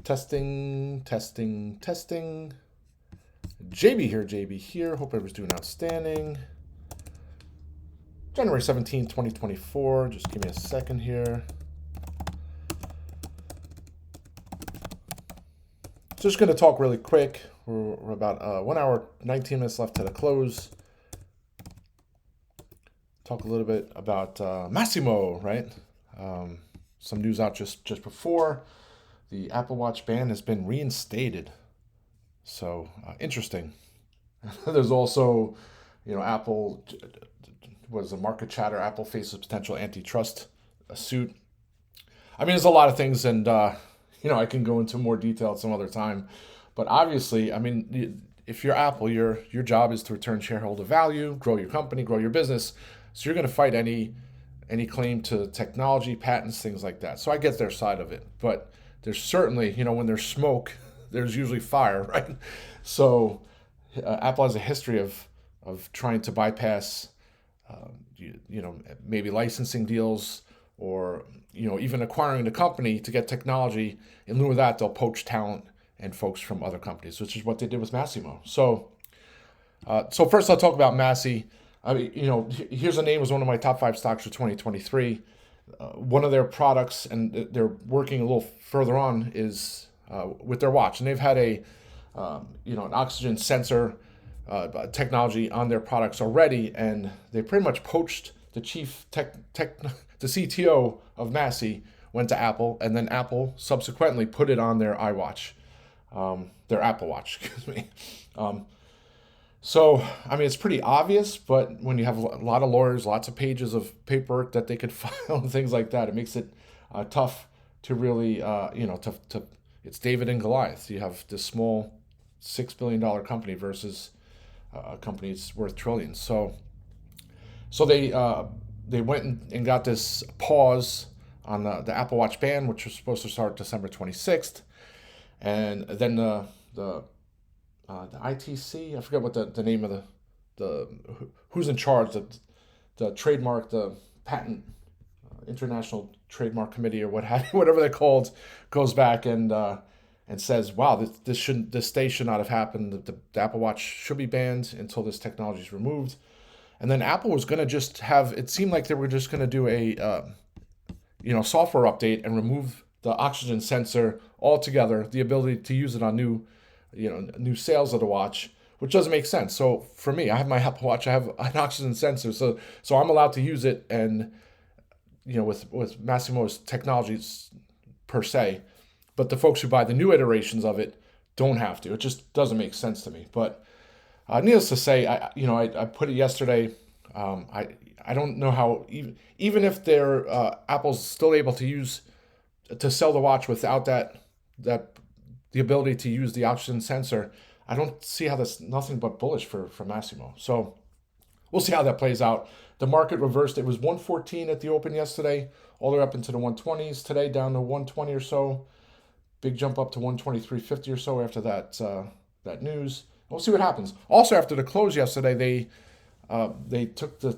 Testing, testing, testing. JB here. Hope everyone's doing outstanding. January 17th, 2024. Just give me a second here. So just going to talk really quick. We're about 1 hour, 19 minutes left to the close. Talk a little bit about Massimo, right? Some news out just before. The Apple Watch ban has been reinstated. So interesting. There's also, Apple was a market chatter. Apple faces potential antitrust suit. I mean, there's a lot of things, and I can go into more detail at some other time. But obviously, I mean, if you're Apple, your job is to return shareholder value, grow your company, grow your business. So you're going to fight any claim to technology, patents, things like that. So I get their side of it, but there's certainly, when there's smoke, there's usually fire, right? So Apple has a history of trying to bypass, maybe licensing deals or, even acquiring the company to get technology. In lieu of that, they'll poach talent and folks from other companies, which is what they did with Massimo. So first I'll talk about MASI. I mean, here's a name, was one of my top 5 stocks for 2023. One of their products, and they're working a little further on, is with their watch, and they've had an oxygen sensor technology on their products already, and they pretty much poached the the CTO of MASI, went to Apple, and then Apple subsequently put it on their iWatch, their Apple Watch, excuse me. So, I mean, it's pretty obvious, but when you have a lot of lawyers, lots of pages of paperwork that they could file and things like that, it makes it tough to really, it's David and Goliath. You have this small $6 billion company versus a company that's worth trillions. So they went and got this pause on the Apple Watch ban, which was supposed to start December 26th. And then the ITC, I forget what the name of the who's in charge, the trademark, the patent, International Trademark Committee or whatever they're called, goes back and says, wow, this day should not have happened. The Apple Watch should be banned until this technology is removed. And then Apple was going to just it seemed like they were just going to do a software update and remove the oxygen sensor altogether, the ability to use it on new sales of the watch, which doesn't make sense. So for me, I have my Apple Watch, I have an oxygen sensor, so I'm allowed to use it, and with Massimo's technologies per se, but the folks who buy the new iterations of it don't have to. It just doesn't make sense to me. But needless to say, I put it yesterday. I don't know how, even if they're Apple's still able to sell the watch without that the ability to use the oxygen sensor, I don't see how that's nothing but bullish for Massimo. So we'll see how that plays out. The market reversed. It was 114 at the open yesterday, all the way up into the 120s. Today down to 120 or so. Big jump up to 123.50 or so after that news. We'll see what happens. Also, after the close yesterday, they took the.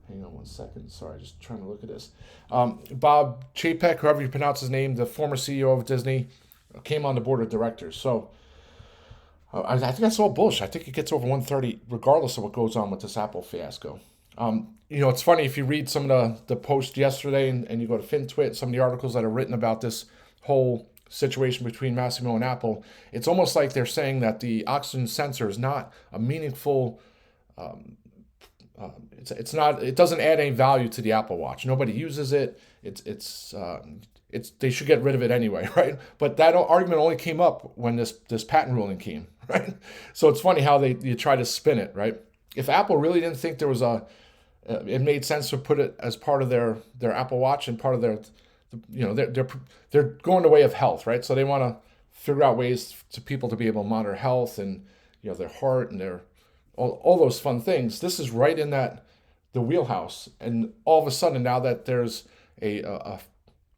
Hang on one second. Sorry, just trying to look at this. Bob Chapek, whoever you pronounce his name, the former CEO of Disney, came on the board of directors. So I think that's all bullish. I think it gets over 130 regardless of what goes on with this Apple fiasco. It's funny, if you read some of the posts yesterday and you go to FinTwit, some of the articles that are written about this whole situation between Massimo and Apple, it's almost like they're saying that the oxygen sensor is not a meaningful. It's not. It doesn't add any value to the Apple Watch. Nobody uses it. They should get rid of it anyway, right? But that argument only came up when this patent ruling came, right? So it's funny how you try to spin it, right? If Apple really didn't think there was it made sense to put it as part of their Apple Watch and part of they're going the way of health, right? So they want to figure out ways to people to be able to monitor health and their heart and their all those fun things. This is right in the wheelhouse, and all of a sudden now that there's a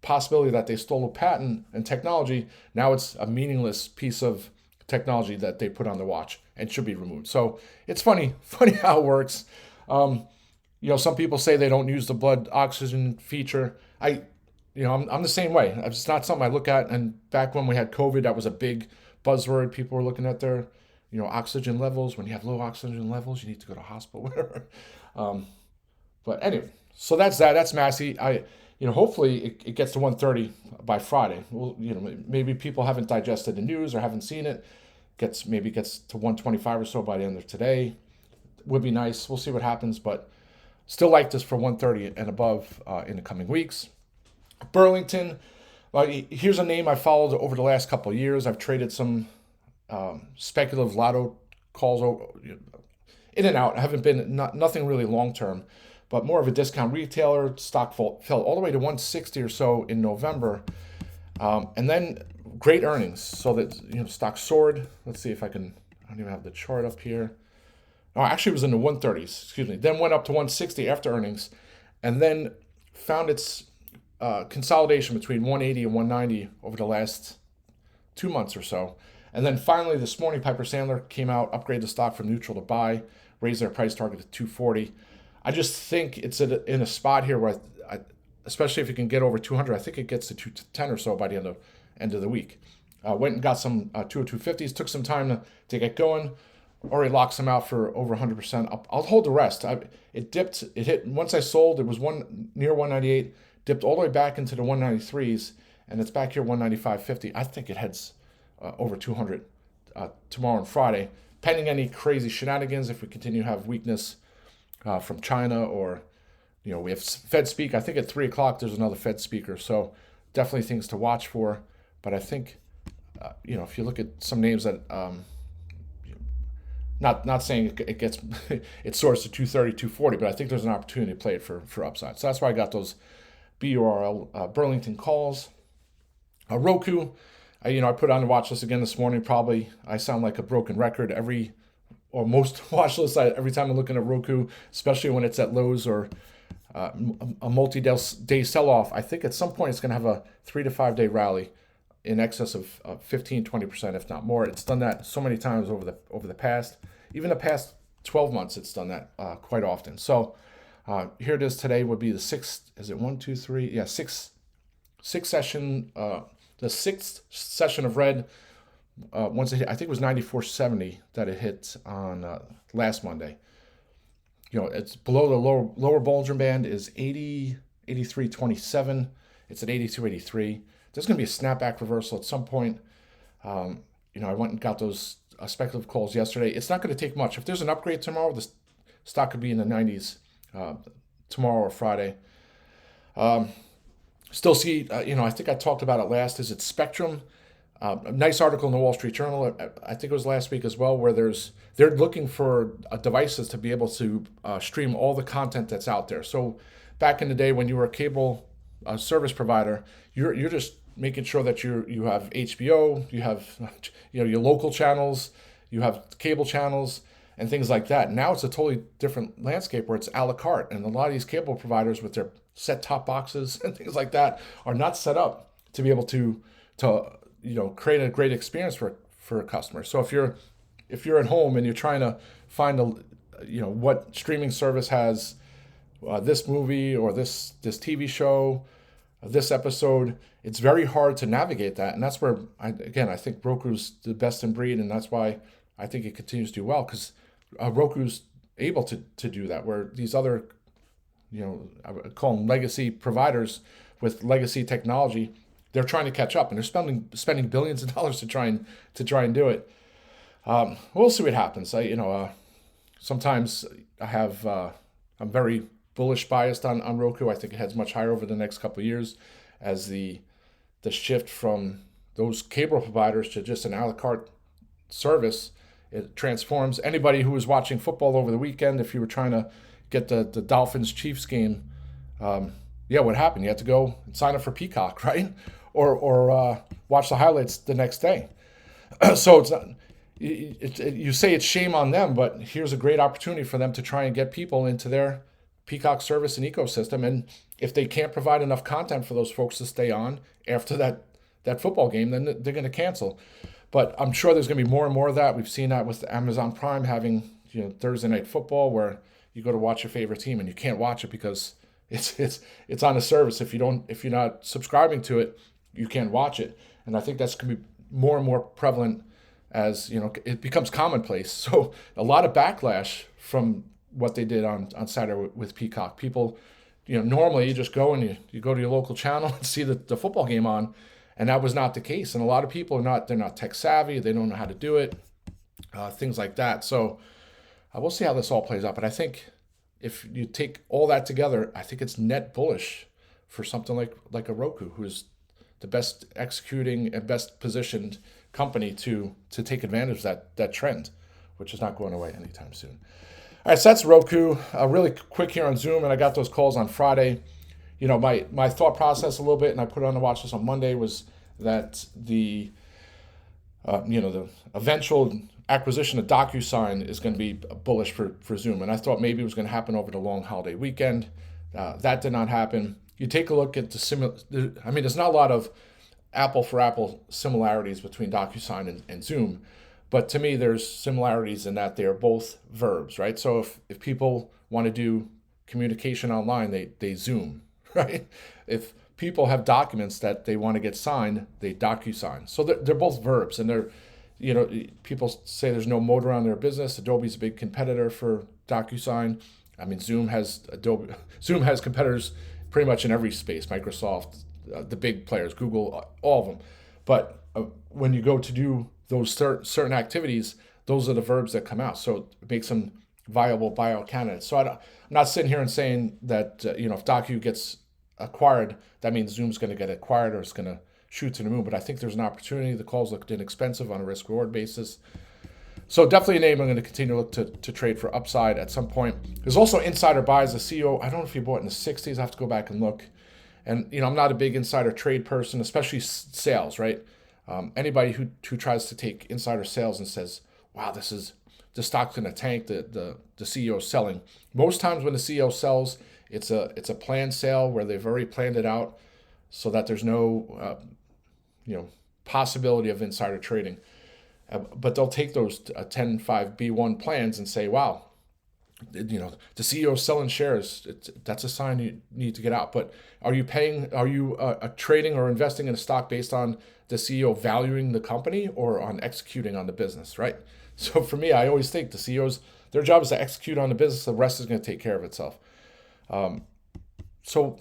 possibility that they stole a patent and technology, now it's a meaningless piece of technology that they put on the watch and should be removed. So it's funny how it works. Some people say they don't use the blood oxygen feature. I'm the same way. It's not something I look at. And back when we had COVID, that was a big buzzword. People were looking at their, oxygen levels. When you have low oxygen levels, you need to go to hospital, whatever. Um, but anyway, so that's that. That's MASI. Hopefully it gets to 130 by Friday. Well, maybe people haven't digested the news or haven't seen it. Maybe gets to 125 or so by the end of today. Would be nice. We'll see what happens, but still like this for 130 and above in the coming weeks. Burlington. Here's a name I followed over the last couple of years. I've traded some speculative lotto calls in and out. I haven't been nothing really long term, but more of a discount retailer. Stock fell all the way to 160 or so in November, and then great earnings. So that stock soared. Let's see if I don't even have the chart up here. Oh, actually, it was in the 130s. Excuse me. Then went up to 160 after earnings, and then found its consolidation between 180 and 190 over the last 2 months or so. And then finally this morning, Piper Sandler came out, upgraded the stock from neutral to buy, raised their price target to 240. I just think it's in a spot here where, especially if you can get over 200, I think it gets to 210 or so by the end of the week. Went and got some 202.50s, took some time to get going. Already locks them out for over 100% up. I'll hold the rest. It dipped. It hit once I sold. It was near 198. Dipped all the way back into the 193s, and it's back here 195.50. I think it heads over 200 tomorrow and Friday, pending any crazy shenanigans. If we continue to have weakness from China, or we have Fed speak. I think at 3:00 there's another Fed speaker. So definitely things to watch for. But I think if you look at some names that. Not saying it gets it soars to 230, 240, but I think there's an opportunity to play it for upside. So that's why I got those BURL Burlington calls. ROKU, I put on the watch list again this morning. Probably I sound like a broken record most watch lists. Every time I'm looking at ROKU, especially when it's at lows or a multi-day sell-off, I think at some point it's going to have a 3 to 5 day rally in excess of 15, 20%, if not more. It's done that so many times over the past, even the past 12 months, it's done that quite often. So here it is today. Would be the sixth. Is it 1, 2, 3? Yeah, sixth session. The sixth session of red. Once it hit, I think it was 94.70 that it hit on last Monday. It's below the lower Bollinger Band is 83.27. It's at 82.83. There's going to be a snapback reversal at some point. I went and got those speculative calls yesterday. It's not going to take much. If there's an upgrade tomorrow, the stock could be in the 90s tomorrow or Friday. Still see, I think I talked about it last. Is it Spectrum? A nice article in the Wall Street Journal, I think it was last week as well, where they're looking for devices to be able to stream all the content that's out there. So back in the day when you were a cable service provider, you're just making sure that you have HBO, you have your local channels, you have cable channels and things like that. Now it's a totally different landscape where it's a la carte, and a lot of these cable providers with their set top boxes and things like that are not set up to be able to create a great experience for a customer. So if you're at home and you're trying to find what streaming service has this movie or this TV show, this episode, it's very hard to navigate that. And that's where, I think Roku's the best in breed, and that's why I think it continues to do well, because Roku's able to do that, where these other, I would call them legacy providers with legacy technology, they're trying to catch up, and they're spending billions of dollars to try and do it. We'll see what happens. Sometimes I'm very bullish biased on Roku. I think it heads much higher over the next couple of years as the shift from those cable providers to just an a la carte service. It transforms. Anybody who was watching football over the weekend, if you were trying to get the Dolphins-Chiefs game, what happened? You had to go and sign up for Peacock, right? Or watch the highlights the next day. So it's not, you say it's shame on them, but here's a great opportunity for them to try and get people into their Peacock service and ecosystem. And if they can't provide enough content for those folks to stay on after that football game, then they're going to cancel. But I'm sure there's going to be more and more of that. We've seen that with Amazon Prime having Thursday night football, where you go to watch your favorite team and you can't watch it because It's on a service. If you're not subscribing to it, you can't watch it. And I think that's going to be more and more prevalent as it becomes commonplace. So a lot of backlash from what they did on Saturday with Peacock. People, normally you just go and you go to your local channel and see the football game on, and that was not the case. And a lot of people they're not tech savvy. They don't know how to do it, things like that. So we'll see how this all plays out. But I think if you take all that together, I think it's net bullish for something like a Roku, who's the best executing and best positioned company to take advantage of that trend, which is not going away anytime soon. All right, so that's Roku. Really quick here on Zoom, and I got those calls on Friday. My thought process a little bit, and I put it on the watch list on Monday, was that the eventual acquisition of DocuSign is going to be bullish for Zoom, and I thought maybe it was going to happen over the long holiday weekend. That did not happen. You take a look at there's not a lot of apple for apple similarities between DocuSign and Zoom, but to me there's similarities in that they are both verbs, right? So if people want to do communication online, they Zoom, right? If people have documents that they want to get signed, they DocuSign. So they're both verbs, and they're, people say there's no moat around their business. Adobe's a big competitor for DocuSign. I mean, Zoom has competitors pretty much in every space. Microsoft, the big players, Google, all of them. But when you go to do those certain activities, those are the verbs that come out. So it makes them viable bio candidates. So I'm not sitting here and saying that if Docu gets acquired, that means Zoom's going to get acquired or it's going to shoot to the moon. But I think there's an opportunity. The calls looked inexpensive on a risk-reward basis. So definitely a name I'm going to continue to look to trade for upside at some point. There's also insider buys. The CEO, I don't know if he bought in the 60s. I have to go back and look. And, I'm not a big insider trade person, especially sales, right? Anybody who tries to take insider sales and says, wow, the stock's going to tank, the CEO is selling. Most times when the CEO sells, it's a planned sale where they've already planned it out so that there's no possibility of insider trading. But they'll take those 10-5-B1 plans and say, wow, the CEO is selling shares. That's a sign you need to get out. But are you trading or investing in a stock based on the CEO valuing the company or on executing on the business, right? So for me, I always think the CEOs, their job is to execute on the business. The rest is going to take care of itself. So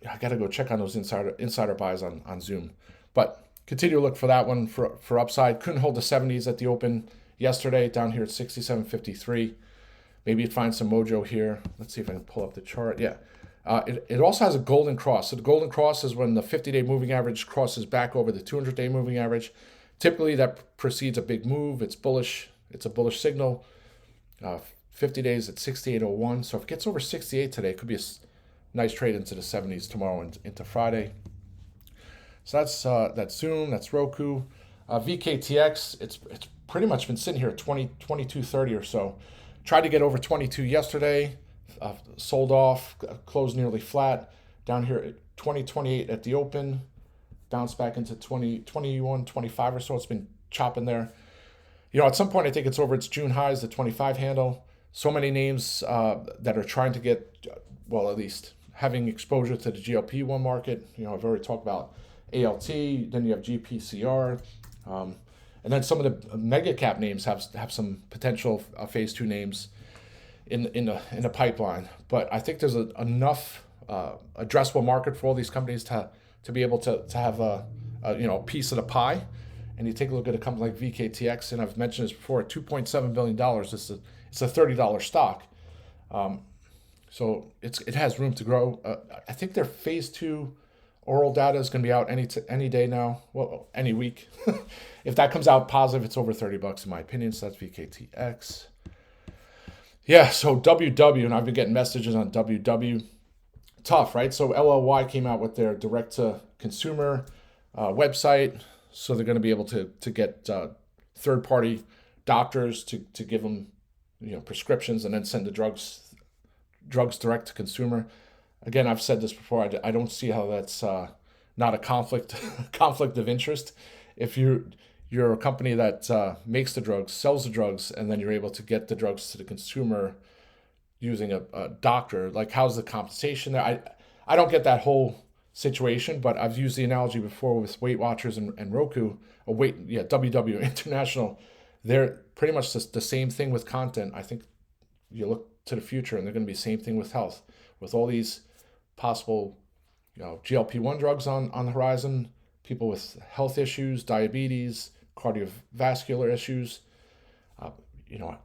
I got to go check on those insider buys on Zoom. But continue to look for that one for upside. Couldn't hold the 70s at the open yesterday, down here at 67.53. Maybe it finds some mojo here. Let's see if I can pull up the chart. Yeah. It also has a golden cross. So the golden cross is when the 50-day moving average crosses back over the 200-day moving average. Typically that precedes a big move. It's bullish. It's a bullish signal. 50 days at 68.01. So if it gets over 68 today, it could be a nice trade into the 70s tomorrow and into Friday. So that's Zoom, that's Roku. VKTX, it's pretty much been sitting here at 22.30 or so. Tried to get over 22 yesterday, sold off, closed nearly flat. Down here at 20.28 at the open, bounced back into 21.25 or so. It's been chopping there. At some point I think it's over its June highs, the 25 handle. So many names that are trying to get, well, at least having exposure to the GLP-1 market. I've already talked about ALT, then you have GPCR, and then some of the mega cap names have some potential phase 2 names in the pipeline. But I think there's enough addressable market for all these companies to be able to have a piece of the pie. And you take a look at a company like VKTX, and I've mentioned this before, $2.7 billion. It's a $30 stock. So it has room to grow. I think their phase 2 oral data is going to be out any day now. Well, any week. If that comes out positive, it's over $30 in my opinion. So that's VKTX. Yeah, so WW, and I've been getting messages on WW. Tough, right? So LLY came out with their direct-to-consumer website. So they're going to be able to get third-party doctors to give them prescriptions and then send the drugs direct to consumer. Again, I've said this before. I don't see how that's not a conflict of interest. If you're a company that makes the drugs, sells the drugs, and then you're able to get the drugs to the consumer, using a doctor. Like, how's the compensation there? I don't get that whole situation, but I've used the analogy before with Weight Watchers and Roku, or WW International. They're pretty much the same thing with content. I think you look to the future, and they're going to be the same thing with health, with all these possible, GLP-1 drugs on the horizon, people with health issues, diabetes, cardiovascular issues. Uh, you know,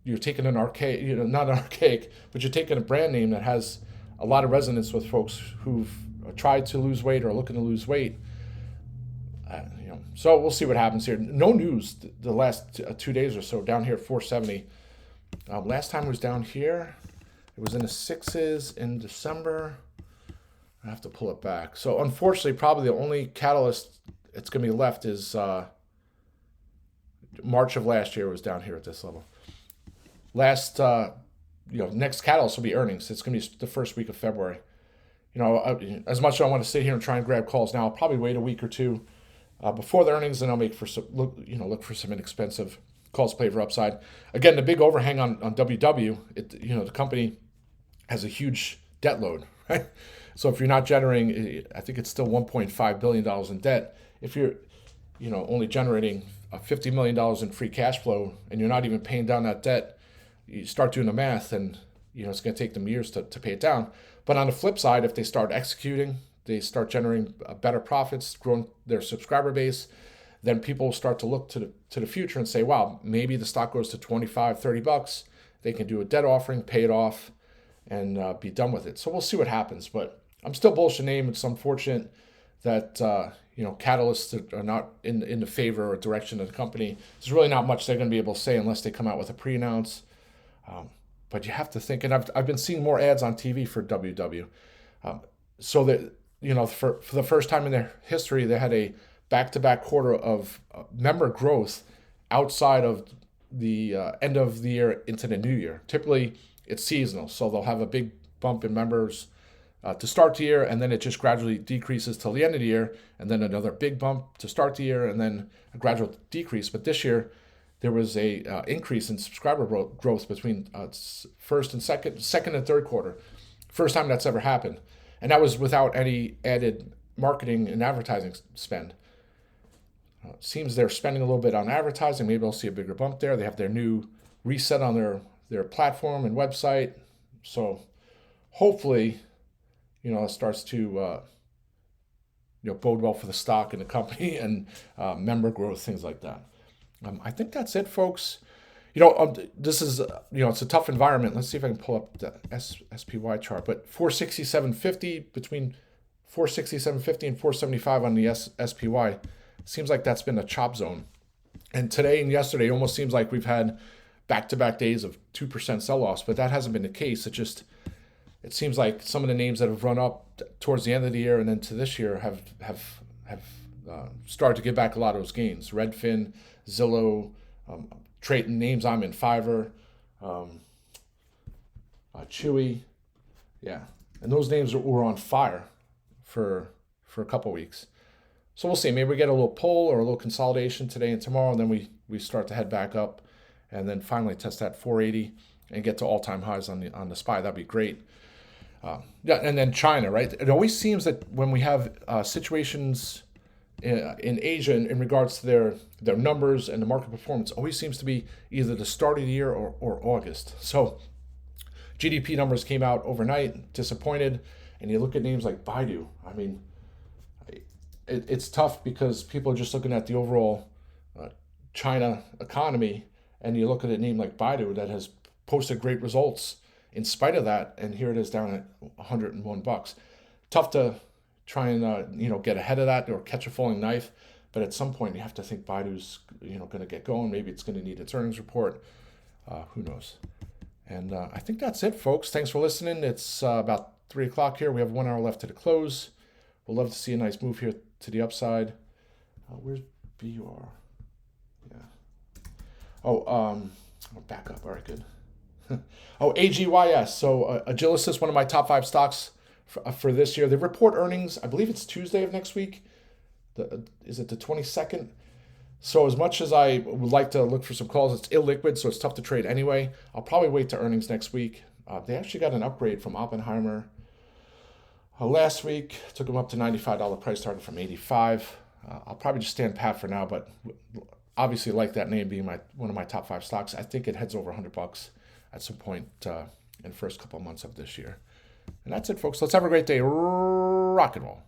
you're taking an archaic, not an archaic, but you're taking a brand name that has a lot of resonance with folks who've tried to lose weight or are looking to lose weight. So we'll see what happens here. No news the last 2 days or so down here at 470. Last time it was down here, it was in the sixes in December. I have to pull it back. So unfortunately, probably the only catalyst it's going to be left is March of last year was down here at this level. Next catalyst will be earnings. It's going to be the first week of February. As much as I want to sit here and try and grab calls now, I'll probably wait a week or two before the earnings, and I'll look for some inexpensive calls play for upside. Again, the big overhang on WW, the company has a huge debt load, right? So if you're not generating, I think it's still $1.5 billion in debt. If you're, only generating $50 million in free cash flow, and you're not even paying down that debt, you start doing the math, and it's going to take them years to pay it down. But on the flip side, if they start executing, they start generating better profits, growing their subscriber base, then people start to look to the future and say, wow, maybe the stock goes to $25-$30. They can do a debt offering, pay it off, and be done with it. So we'll see what happens. But I'm still bullish the name. It's unfortunate that catalysts are not in the favor or direction of the company. There's really not much they're going to be able to say unless they come out with a pre-announce. But you have to think, and I've been seeing more ads on TV for WW. So that for the first time in their history, they had a back-to-back quarter of member growth outside of the end of the year into the new year. Typically, it's seasonal, so they'll have a big bump in members to start the year, and then it just gradually decreases till the end of the year, and then another big bump to start the year, and then a gradual decrease. But this year, there was a increase in subscriber growth between first and second and third quarter. First time that's ever happened. And that was without any added marketing and advertising spend. Seems they're spending a little bit on advertising. Maybe I'll see a bigger bump there. They have their new reset on their platform and website. So hopefully, it starts to bode well for the stock and the company and member growth, things like that. I think that's it, folks. This is, it's a tough environment. Let's see if I can pull up the SPY chart. But 467.50, between 467.50 and 475 on the SPY, seems like that's been a chop zone. And today and yesterday, it almost seems like we've had back-to-back days of 2% sell-offs, but that hasn't been the case. It seems like some of the names that have run up towards the end of the year and then to this year have started to give back a lot of those gains. Redfin, Zillow, trading names I'm in, Fiverr, Chewy, yeah, and those names were on fire for a couple weeks. So we'll see. Maybe we get a little pull or a little consolidation today and tomorrow, and then we start to head back up, and then finally test that 480 and get to all-time highs on the SPY. That'd be great. And then China, right? It always seems that when we have situations in Asia in regards to their numbers and the market performance, always seems to be either the start of the year or August. So GDP numbers came out overnight, disappointed, and you look at names like Baidu. I mean, it's tough because people are just looking at the overall China economy, and you look at a name like Baidu that has posted great results in spite of that, and here it is down at $101. Tough to try and get ahead of that or catch a falling knife, but at some point you have to think Baidu's going to get going. Maybe it's going to need its earnings report. Who knows? And I think that's it, folks. Thanks for listening. It's about 3 o'clock here. We have 1 hour left to the close. We'll love to see a nice move here to the upside. Where's BUR? Yeah. Back up. All right, good. AGYS. So Agilysys, one of my top 5 stocks for this year. They report earnings, I believe it's Tuesday of next week. Is it the 22nd? So as much as I would like to look for some calls, it's illiquid, so it's tough to trade anyway. I'll probably wait to earnings next week. They actually got an upgrade from Oppenheimer last week. Took them up to $95 price target from 85. I'll probably just stand pat for now, but obviously like that name being one of my top 5 stocks. I think it heads over $100 at some point in the first couple of months of this year. And that's it, folks. Let's have a great day. Rock and roll.